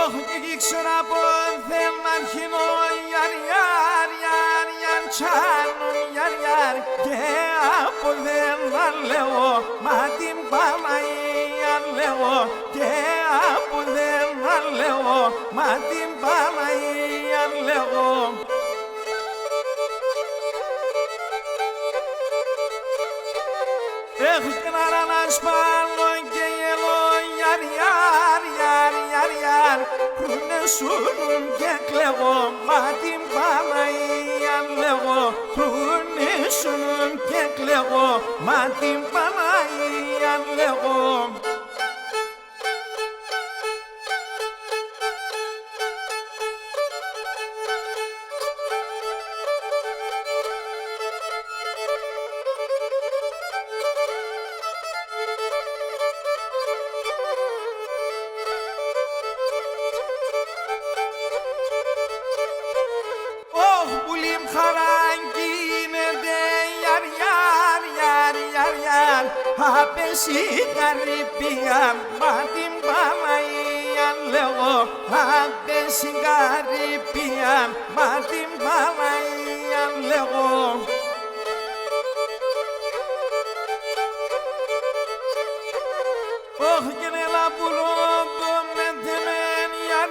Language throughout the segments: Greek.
Όχι και ξέρω από θέμα αρχινό Ιαρ τσάνον Ιαρ και από δεν λέω μα την Παναγία λέω και από δεν λέω μα την Παναγία λέω. Έχω και να σπάνω και γελώ Ιαρ προύνε σούνουν και κλαίγω μα την Παναγία λέγω προύνε σούνουν και κλαίγω μα την Παναγία λέγω. Απέσει καρυπία μα την Παναγία λέγω απέσει καρυπία μα την Παναγία λέγω. Όχι και νελά πουλόμπο με τεμέν Ιαρ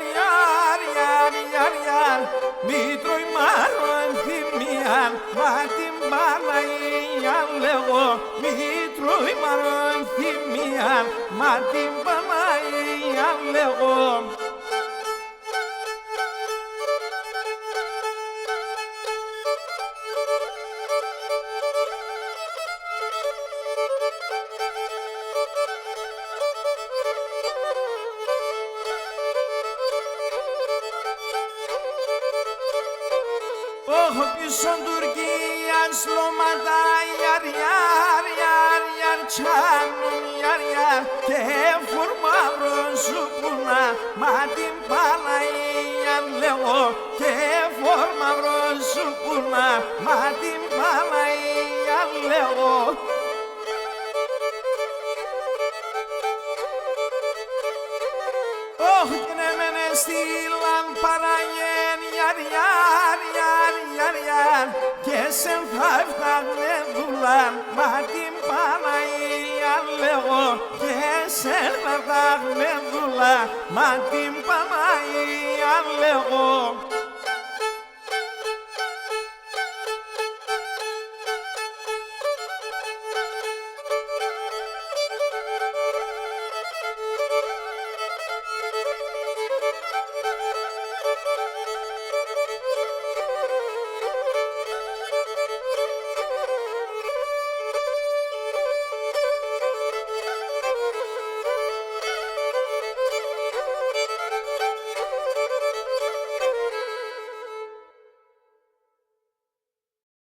μη τρώει μάρο ενθυμία μα την Παναγία λέγω μη τρώει μάρο ενθυμία μα την Παναγία λέγω. Όχι πίσω Τουρκία σλώματα Ιαρ τσάνουν Ιαρ και φορμαύρο σου πουνα μα την Παναγία λέγω και φορμαύρο σου πουνα μα την Παναγία λέγω. Όχι και ναι μενε στείλαν παραγέν Ιαρ και σε φάφταγνε δουλάν μα την Παναγία λέγω και σε φάφταγνε δουλάν μα την Παναγία λέγω.